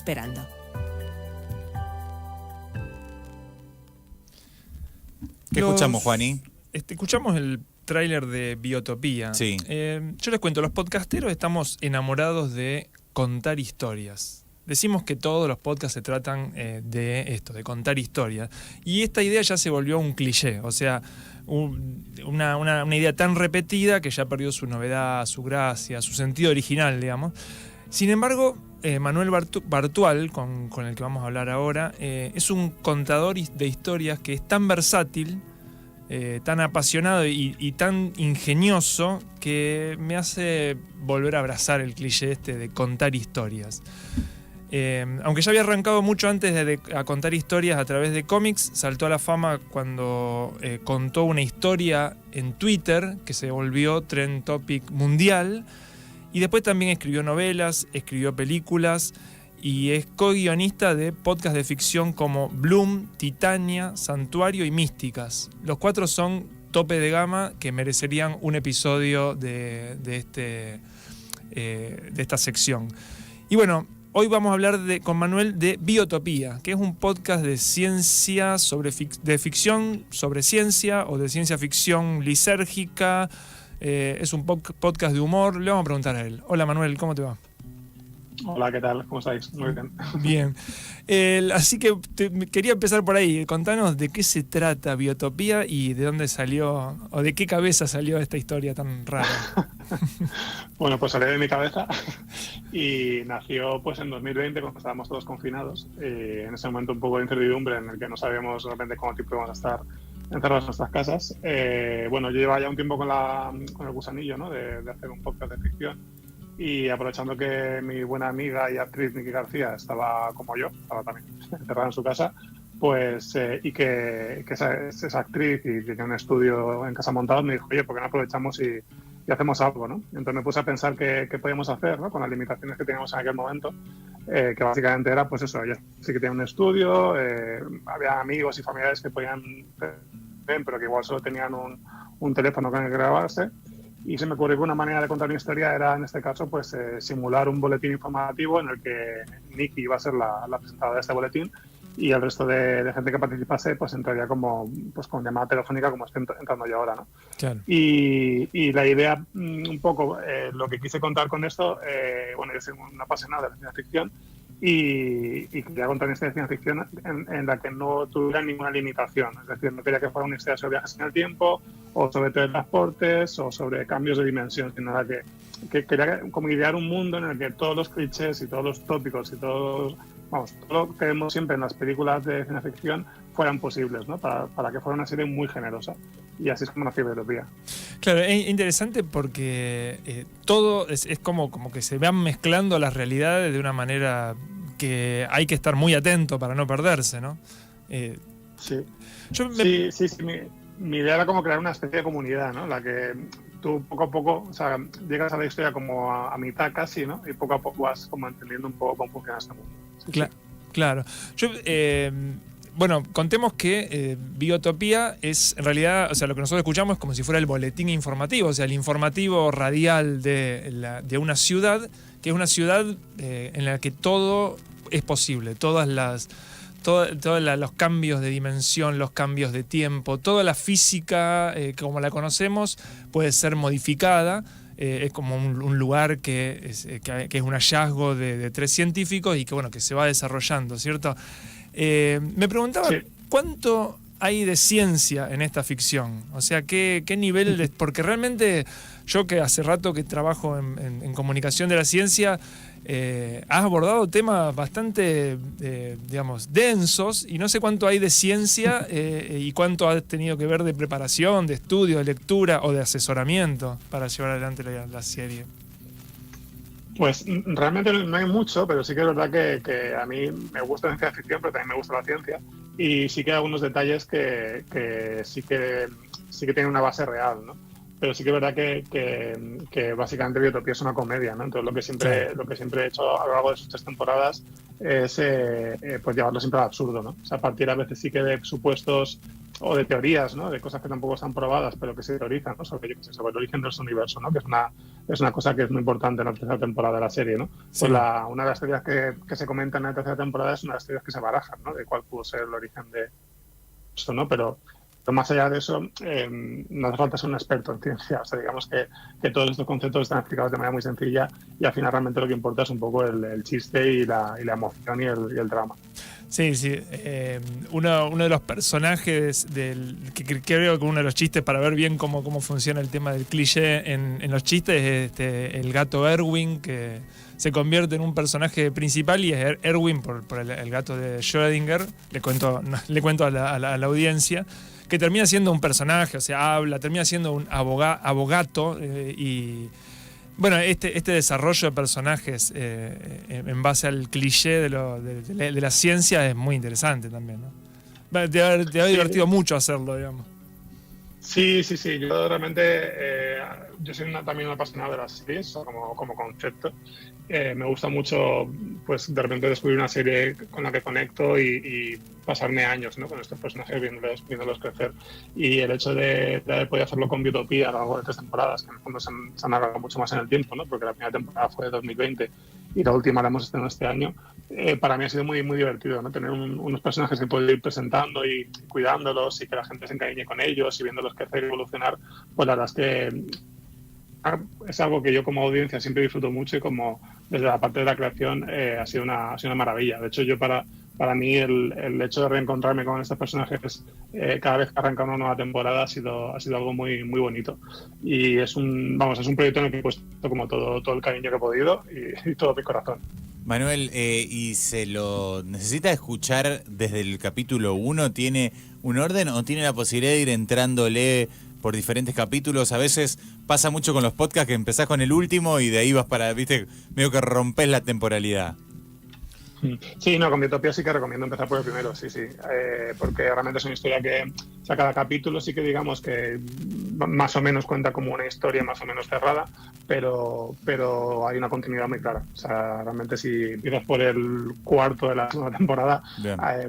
esperando. ¿Qué escuchamos, Juani? Escuchamos el tráiler de Biotopía. Sí. Yo les cuento, los podcasteros estamos enamorados de contar historias. Decimos que todos los podcasts se tratan de esto, de contar historias. Y esta idea ya se volvió un cliché, o sea, una idea tan repetida que ya perdió su novedad, su gracia, su sentido original, digamos. Sin embargo, Manuel Bartual, con el que vamos a hablar ahora, es un contador de historias que es tan versátil, tan apasionado y tan ingenioso que me hace volver a abrazar el cliché este de contar historias. Aunque ya había arrancado mucho antes a contar historias a través de cómics, saltó a la fama cuando contó una historia en Twitter que se volvió trend topic mundial, y después también escribió novelas, escribió películas y es co-guionista de podcasts de ficción como Bloom, Titania, Santuario y Místicas. Los 4 son tope de gama que merecerían un episodio de esta sección. Y bueno, hoy vamos a hablar con Manuel de Biotopía, que es un podcast de ciencia de ficción sobre ciencia o de ciencia ficción lisérgica. Es un podcast de humor. Le vamos a preguntar a él. Hola Manuel, ¿cómo te va? Hola, ¿qué tal? ¿Cómo estáis? Muy bien. Bien. Así que quería empezar por ahí. Contanos de qué se trata Biotopía y de dónde salió, o de qué cabeza salió esta historia tan rara. Bueno, pues salió de mi cabeza y nació pues en 2020 cuando estábamos todos confinados. En ese momento un poco de incertidumbre en el que no sabíamos realmente cuánto tiempo íbamos a estar encerrados en nuestras casas. Bueno, yo llevaba ya un tiempo con el gusanillo, ¿no? de hacer un podcast de ficción. Y aprovechando que mi buena amiga y actriz Nikki García estaba como yo, estaba también encerrada en su casa, pues y que esa actriz y que tiene un estudio en casa montado, me dijo, oye, ¿por qué no aprovechamos y hacemos algo, ¿no? Entonces me puse a pensar qué podíamos hacer, ¿no? Con las limitaciones que teníamos en aquel momento, que básicamente era, pues eso, ella sí que tenía un estudio, había amigos y familiares que podían ver, pero que igual solo tenían un teléfono con el que grabarse. Y se me ocurrió que una manera de contar una historia era, en este caso, pues simular un boletín informativo en el que Nikki iba a ser la presentadora de este boletín y el resto de gente que participase pues entraría pues con llamada telefónica como estoy entrando yo ahora, ¿no? Claro. Y la idea, un poco, lo que quise contar con esto, bueno, yo soy un apasionado de la ciencia ficción y quería contar una historia de ciencia ficción en la que no tuviera ninguna limitación. Es decir, no quería que fuera una historia sobre viajes en el tiempo o sobre teletransportes o sobre cambios de dimensión, sino que quería como idear un mundo en el que todos los clichés y todos los tópicos y todo lo que vemos siempre en las películas de ciencia ficción fueran posibles, ¿no? Para que fuera una serie muy generosa. Y así es como nació Biotopía. Claro, es interesante porque todo es como que se van mezclando las realidades de una manera que hay que estar muy atento para no perderse, ¿no? Sí. Mi idea era como crear una especie de comunidad, ¿no? La que tú poco a poco, o sea, llegas a la historia como a mitad casi, ¿no? Y poco a poco vas como entendiendo un poco cómo funciona este mundo. Sí. Claro. Bueno, contemos que Biotopía es, en realidad, o sea, lo que nosotros escuchamos es como si fuera el boletín informativo, o sea, el informativo radial de una ciudad, que es una ciudad en la que todo es posible, todos los cambios de dimensión, los cambios de tiempo, toda la física como la conocemos puede ser modificada. Es como un lugar que es un hallazgo de 3 científicos y que se va desarrollando, ¿cierto? Me preguntaba, sí, ¿cuánto hay de ciencia en esta ficción? O sea, ¿qué nivel? Porque realmente yo, que hace rato que trabajo en comunicación de la ciencia, has abordado temas bastante, digamos, densos, y no sé cuánto hay de ciencia y cuánto has tenido que ver de preparación, de estudio, de lectura o de asesoramiento para llevar adelante la serie. Pues realmente no hay mucho, pero sí que es verdad que a mí me gusta la ciencia ficción, pero también me gusta la ciencia, y sí que hay algunos detalles que sí que tienen una base real, ¿no? pero sí que es verdad que básicamente Biotopía es una comedia, ¿no? Entonces lo que siempre he hecho a lo largo de sus 3 temporadas es pues llevarlo siempre al absurdo, ¿no? O sea, partir a veces sí que de supuestos o de teorías, ¿no? De cosas que tampoco están probadas, pero que se teorizan, ¿no? Sobre el origen de nuestro universo, ¿no? Que es una cosa que es muy importante en la 3ª temporada de la serie, ¿no? Sí. Pues una de las teorías que se comentan en la 3ª temporada es una de las teorías que se barajan, ¿no? De cuál pudo ser el origen de esto, ¿no? Pero más allá de eso, no hace falta ser un experto en ciencia. O sea, digamos que todos estos conceptos están explicados de manera muy sencilla y al final realmente lo que importa es un poco el chiste y la emoción y el drama. Sí, sí. Uno de los personajes que creo que uno de los chistes para ver bien cómo funciona el tema del cliché en los chistes es el gato Erwin, que se convierte en un personaje principal y es Erwin por el gato de Schrödinger. Le cuento a la audiencia que termina siendo un personaje, o sea, termina siendo un abogato y bueno, este desarrollo de personajes en base al cliché de la ciencia es muy interesante también, ¿no? Te ha divertido mucho hacerlo, digamos. Sí. Yo realmente yo soy también un apasionado de las series como concepto. Me gusta mucho, pues, de repente descubrir una serie con la que conecto y pasarme años, ¿no? Con estos personajes viéndolos crecer. Y el hecho de haber podido hacerlo con Biotopía a lo largo de 3 temporadas, que en el fondo se han alargado mucho más en el tiempo, ¿no? Porque la primera temporada fue de 2020 y la última la hemos estrenado este año. Para mí ha sido muy, muy divertido, ¿no? Tener unos personajes que puedo ir presentando y cuidándolos y que la gente se encariñe con ellos y viéndolos crecer y evolucionar, pues la verdad es que es algo que yo como audiencia siempre disfruto mucho y como desde la parte de la creación ha sido una maravilla. De hecho, yo para mí el hecho de reencontrarme con estos personajes cada vez que arranca una nueva temporada ha sido algo muy, muy bonito. Y es un proyecto en el que he puesto como todo el cariño que he podido y todo mi corazón. Manuel, ¿y se lo necesita escuchar desde el capítulo 1? ¿Tiene un orden o tiene la posibilidad de ir entrándole por diferentes capítulos? A veces pasa mucho con los podcasts que empezás con el último y de ahí vas para, viste, medio que rompes la temporalidad. Sí, no, con Biotopía sí que recomiendo empezar por el primero, sí, porque realmente es una historia que, o sea, cada capítulo sí que digamos que más o menos cuenta como una historia más o menos cerrada, pero hay una continuidad muy clara. O sea, realmente si empiezas por el cuarto de la segunda temporada,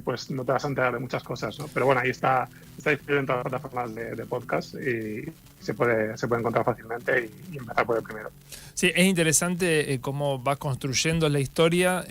pues no te vas a enterar de muchas cosas, ¿no? Pero bueno, ahí está disponible en todas las plataformas de podcast y se puede encontrar fácilmente y empezar por el primero. Sí, es interesante cómo vas construyendo la historia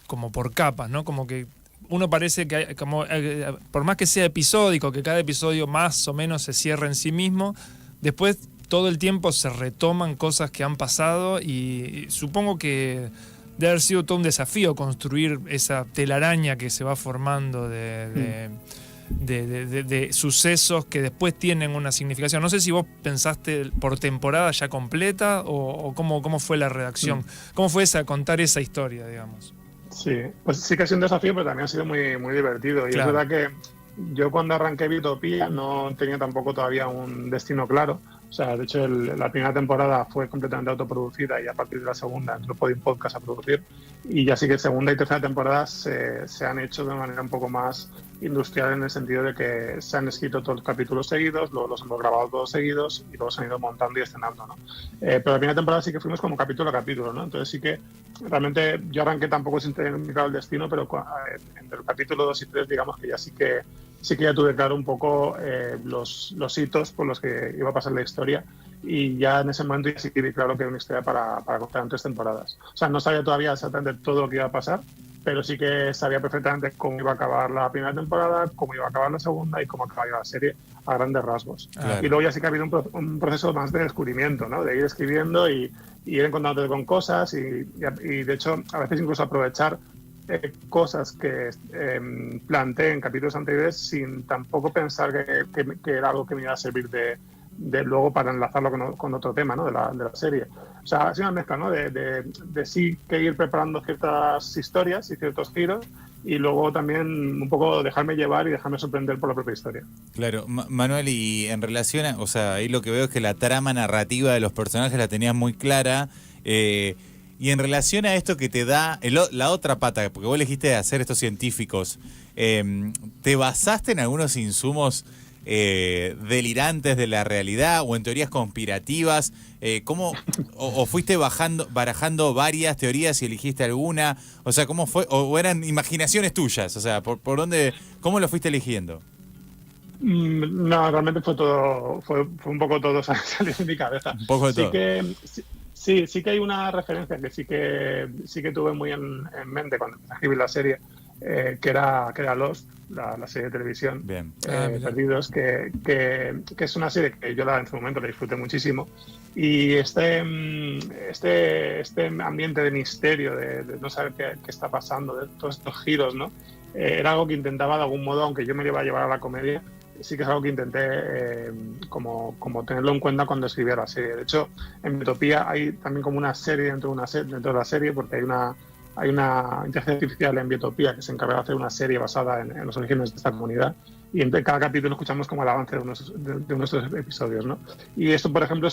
como por capas, ¿no? Como que uno parece que hay, por más que sea episódico, que cada episodio más o menos se cierra en sí mismo, después todo el tiempo se retoman cosas que han pasado y supongo que debe haber sido todo un desafío construir esa telaraña que se va formando de sucesos que después tienen una significación. No sé si vos pensaste por temporada ya completa o cómo fue la redacción. ¿Cómo fue contar esa historia, digamos? Sí, pues sí que ha sido un desafío, pero también ha sido muy, muy divertido. Y claro, es verdad que yo cuando arranqué Biotopía no tenía tampoco todavía un destino claro. O sea, de hecho, la primera temporada fue completamente autoproducida y a partir de la segunda entró Podium Podcast a producir. Y ya sí que segunda y tercera temporada se han hecho de manera un poco más industrial en el sentido de que se han escrito todos los capítulos seguidos, luego los hemos grabado todos seguidos y luego se han ido montando y estrenando, ¿no? Pero la primera temporada sí que fuimos como capítulo a capítulo, ¿no? Entonces sí que realmente yo arranqué tampoco sin tener muy claro el destino, pero entre el capítulo 2 y 3 digamos que ya tuve claro un poco los hitos por los que iba a pasar la historia y ya en ese momento ya sí que vi claro que era una historia para contar en 3 temporadas. O sea, no sabía todavía exactamente todo lo que iba a pasar, pero sí que sabía perfectamente cómo iba a acabar la primera temporada, cómo iba a acabar la segunda y cómo acabaría la serie a grandes rasgos. Claro. Y luego ya sí que ha habido un proceso más de descubrimiento, ¿no? De ir escribiendo y ir encontrándote con cosas y de hecho a veces incluso aprovechar cosas que planteé en capítulos anteriores sin tampoco pensar que era algo que me iba a servir de luego para enlazarlo con otro tema, ¿no? de la serie. O sea, ha sido una mezcla, ¿no? de sí que ir preparando ciertas historias y ciertos giros y luego también un poco dejarme llevar y dejarme sorprender por la propia historia. Claro, Manuel, y en relación a, o sea, ahí lo que veo es que la trama narrativa de los personajes la tenías muy clara, y en relación a esto que te da la otra pata, porque vos elegiste hacer estos científicos, ¿te basaste en algunos insumos delirantes de la realidad o en teorías conspirativas? ¿Cómo o fuiste barajando varias teorías y elegiste alguna? O sea, ¿cómo fue? ¿O eran imaginaciones tuyas? O sea, ¿por dónde, cómo lo fuiste eligiendo? No, realmente fue un poco todo salió de mi cabeza. Un poco de todo. Sí que hay una referencia que sí que tuve muy en mente cuando empecé a escribir la serie, que era Lost, la serie de televisión. Bien. Perdidos, que es una serie que yo en su momento la disfruté muchísimo. Y este ambiente de misterio, de no saber qué está pasando, de todos estos giros, ¿no? Era algo que intentaba de algún modo, aunque yo me lo iba a llevar a la comedia, sí que es algo que intenté como tenerlo en cuenta cuando escribía la serie. De hecho, en Biotopía hay también como una serie dentro de la serie, porque hay una inteligencia artificial en Biotopía que se encarga de hacer una serie basada en los orígenes de esta comunidad, y en cada capítulo escuchamos como el avance de nuestros episodios, ¿no? Y esto, por ejemplo,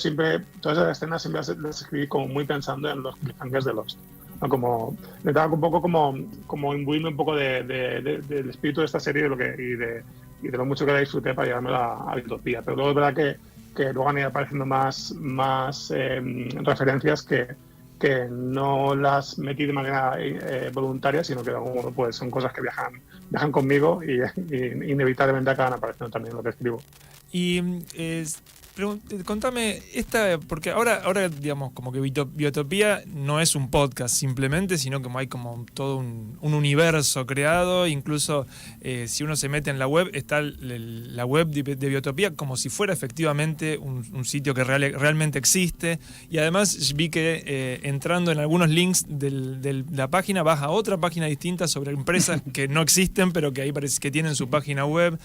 todas esas escenas siempre las escribí como muy pensando en los cliffhangers de Lost, ¿no? Como intentaba un poco como imbuirme un poco del espíritu de esta serie y de lo mucho que la disfruté para llevarme a Biotopía. Pero luego es verdad que luego han ido apareciendo más referencias que no las metí de manera voluntaria, sino que de algún modo pues son cosas que viajan conmigo y inevitablemente acaban apareciendo también en lo que escribo. Y contame, porque ahora digamos como que Biotopía no es un podcast simplemente, sino como hay como todo un universo creado. Incluso si uno se mete en la web, está la web de Biotopía como si fuera efectivamente un sitio que realmente existe. Y además vi que entrando en algunos links de la página vas a otra página distinta sobre empresas que no existen, pero que ahí parece que tienen su página web.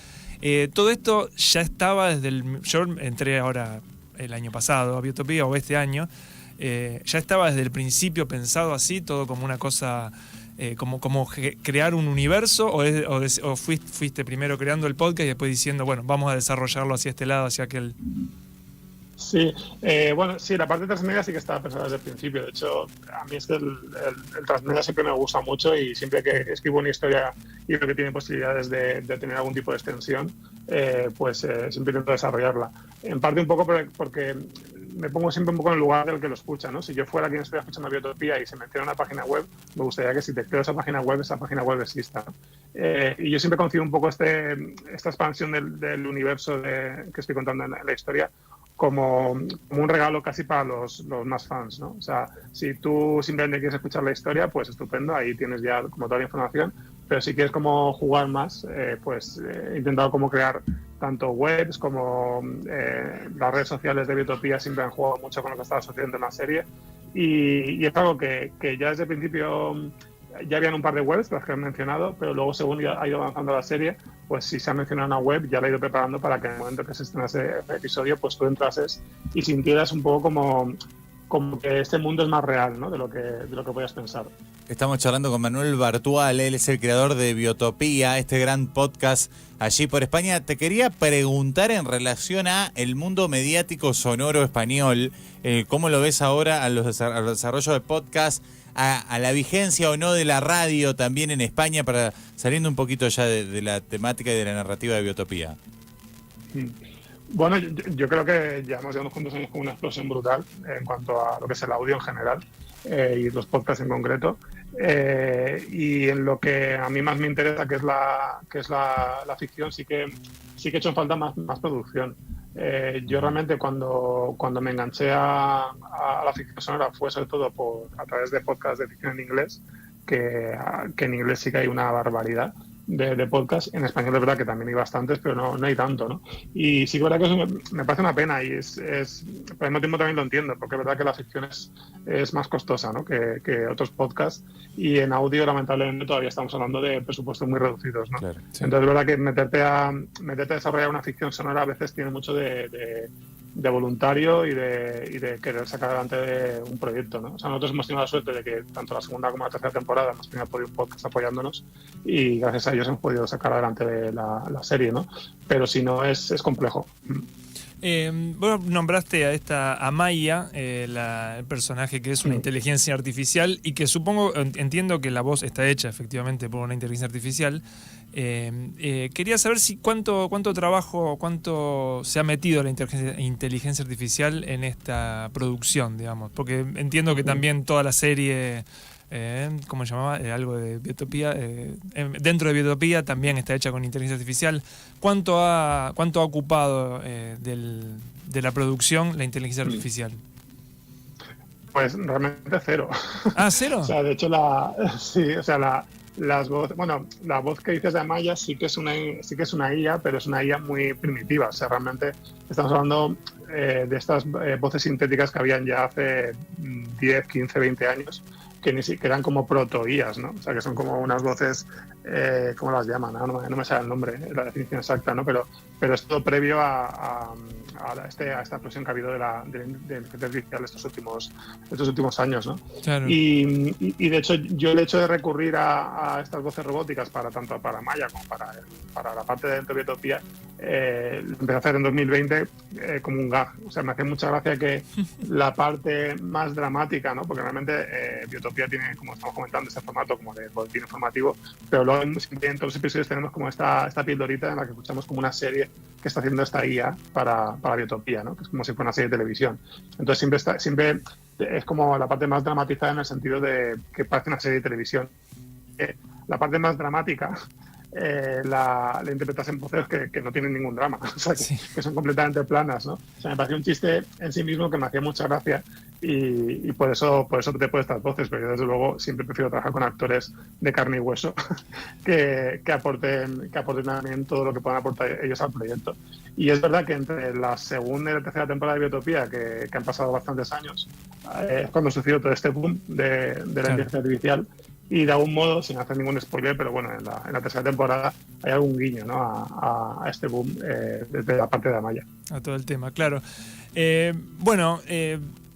Todo esto ya estaba yo entré ahora el año pasado a Biotopía, o este año, ya estaba desde el principio pensado así, todo como una cosa, como crear un universo, o fuiste primero creando el podcast y después diciendo, bueno, vamos a desarrollarlo hacia este lado, hacia aquel. Sí, bueno, sí, la parte de transmedia sí que estaba pensada desde el principio. De hecho, a mí es que el transmedia siempre me gusta mucho, y siempre que escribo una historia y creo que tiene posibilidades de tener algún tipo de extensión, pues siempre intento desarrollarla. En parte un poco porque me pongo siempre un poco en el lugar del que lo escucha, ¿no? Si yo fuera quien estuviera escuchando Biotopía y se menciona una página web, me gustaría que si te creo esa página web exista. Y yo siempre concibo un poco esta expansión del universo que estoy contando en la historia como un regalo casi para los más fans, ¿no? O sea, si tú simplemente quieres escuchar la historia, pues estupendo, ahí tienes ya como toda la información. Pero si quieres como jugar más, pues he intentado como crear tanto webs como las redes sociales de Biotopía siempre han jugado mucho con lo que estaba sucediendo en la serie, y es algo que ya desde el principio ya habían un par de webs, las que he mencionado, pero luego según ya ha ido avanzando la serie, pues si se ha mencionado una web, ya la he ido preparando para que en el momento que se estrenase ese episodio, pues tú entrases y sintieras un poco como que este mundo es más real, ¿no? de lo que podías pensar. Estamos charlando con Manuel Bartual, él es el creador de Biotopía, este gran podcast allí por España. Te quería preguntar en relación a el mundo mediático sonoro español, ¿cómo lo ves ahora a los desarrollos de podcast, a la vigencia o no de la radio también en España, para saliendo un poquito ya de la temática y de la narrativa de Biotopía? Bueno, yo creo que llevamos unos cuantos años con una explosión brutal en cuanto a lo que es el audio en general, y los podcasts en concreto, y en lo que a mí más me interesa, que es la ficción, sí que he hecho falta más producción. Yo realmente cuando me enganché a la ficción sonora fue sobre todo a través de podcasts de ficción en inglés, que en inglés sí que hay una barbaridad de podcast. En español es verdad que también hay bastantes, pero no hay tanto, ¿no? Y sí que es verdad que eso me parece una pena, y pero al mismo tiempo también lo entiendo, porque es verdad que la ficción es más costosa, ¿no? que otros podcasts, y en audio lamentablemente todavía estamos hablando de presupuestos muy reducidos, ¿no? Claro, sí. Entonces es verdad que meterte a desarrollar una ficción sonora a veces tiene mucho de voluntario y de querer sacar adelante un proyecto, ¿no? O sea, nosotros hemos tenido la suerte de que tanto la segunda como la tercera temporada hemos tenido un podcast apoyándonos, y gracias a ellos hemos podido sacar adelante la serie, ¿no? Pero si no, es complejo. Vos nombraste a esta Amaya, el personaje que es una inteligencia artificial y que entiendo que la voz está hecha efectivamente por una inteligencia artificial. Quería saber cuánto trabajo, cuánto se ha metido la inteligencia artificial en esta producción, digamos, porque entiendo que también toda la serie, ¿cómo se llamaba? Algo de Biotopía, dentro de Biotopía también está hecha con inteligencia artificial. ¿Cuánto ha ocupado de la producción la inteligencia artificial? Pues realmente cero. ¿Ah, cero? O sea, de hecho, la voz que dices de Amaya sí que es una IA, pero es una IA muy primitiva. O sea, realmente estamos hablando de estas voces sintéticas que habían ya hace 10, 15, 20 años, que eran como proto-IAs, ¿no? O sea, que son como unas voces, ¿cómo las llaman? No me sale el nombre, la definición exacta, ¿no? Pero es todo previo a esta explosión que ha habido de la inteligencia artificial estos últimos años, ¿no? Claro. Y de hecho, yo el hecho de recurrir a estas voces robóticas tanto para Maya como para la parte de Biotopía, lo empecé a hacer en 2020 como un gag. O sea, me hace mucha gracia que la parte más dramática, ¿no? Porque realmente Biotopía tiene, como estamos comentando, este formato como de boletín informativo, pero luego siempre en todos los episodios tenemos como esta pildorita en la que escuchamos como una serie que está haciendo esta IA para Biotopía, ¿no? Que es como si fuera una serie de televisión. Entonces siempre es como la parte más dramatizada en el sentido de que parece una serie de televisión. La parte más dramática la interpretas en voces que no tienen ningún drama, o sea, que son completamente planas, ¿no? O sea, me pareció un chiste en sí mismo que me hacía mucha gracia y por eso te puedo estas voces, pero yo desde luego siempre prefiero trabajar con actores de carne y hueso que aporten también todo lo que puedan aportar ellos al proyecto. Y es verdad que entre la segunda y la tercera temporada de Biotopía, que han pasado bastantes años, es cuando sucedió todo este boom de la inteligencia artificial. Y de algún modo, sin hacer ningún spoiler, pero bueno, en la tercera temporada hay algún guiño, ¿no? a este boom desde la parte de Amaya. A todo el tema, claro.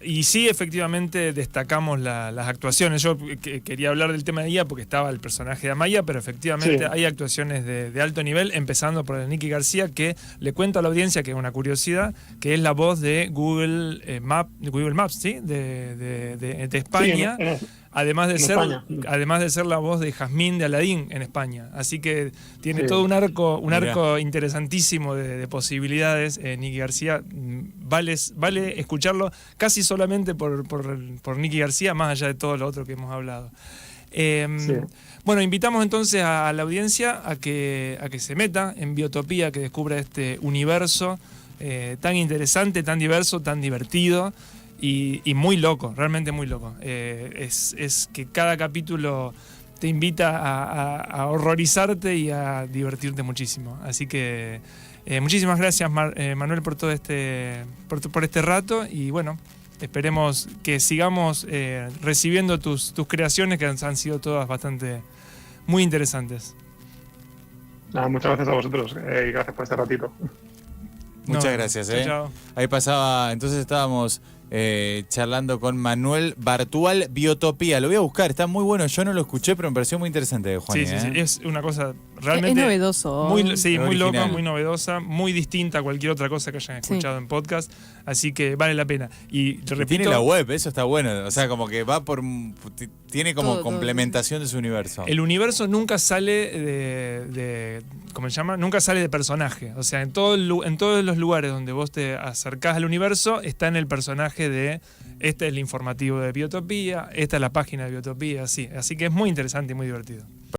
Y sí, efectivamente destacamos las actuaciones. Yo quería hablar del tema de IA porque estaba el personaje de Amaya, pero efectivamente hay actuaciones de alto nivel, empezando por el Nicky García, que le cuento a la audiencia, que es una curiosidad, que es la voz de Google Maps, ¿sí? de España. Sí, además de ser la voz de Jazmín de Aladdin en España. Así que tiene todo un arco interesantísimo de posibilidades. Nicky García, vale escucharlo casi solamente por Nicky García, más allá de todo lo otro que hemos hablado. Bueno, invitamos entonces a la audiencia a que se meta en Biotopía, que descubra este universo tan interesante, tan diverso, tan divertido. Y muy loco, realmente muy loco. Es que cada capítulo te invita a horrorizarte y a divertirte muchísimo. Así que muchísimas gracias, Manuel, por todo por este rato. Y bueno, esperemos que sigamos recibiendo tus creaciones, que han sido todas bastante muy interesantes. Muchas gracias a vosotros y gracias por este ratito. Muchas gracias. Chao. Ahí pasaba, entonces estábamos charlando con Manuel Bartual, Biotopía. Lo voy a buscar, está muy bueno. Yo no lo escuché, pero me pareció muy interesante, Juan. Sí, es una cosa realmente... Es novedoso. Muy loca, muy novedosa, muy distinta a cualquier otra cosa que hayan escuchado en podcast. Así que vale la pena. Y repito, tiene la web, eso está bueno. O sea, como que tiene como todo, complementación de su universo. El universo nunca sale ¿cómo se llama? Nunca sale de personaje. O sea, en todos los lugares donde vos te acercás al universo, está en el personaje de este es el informativo de Biotopía, esta es la página de Biotopía, así que es muy interesante y muy divertido.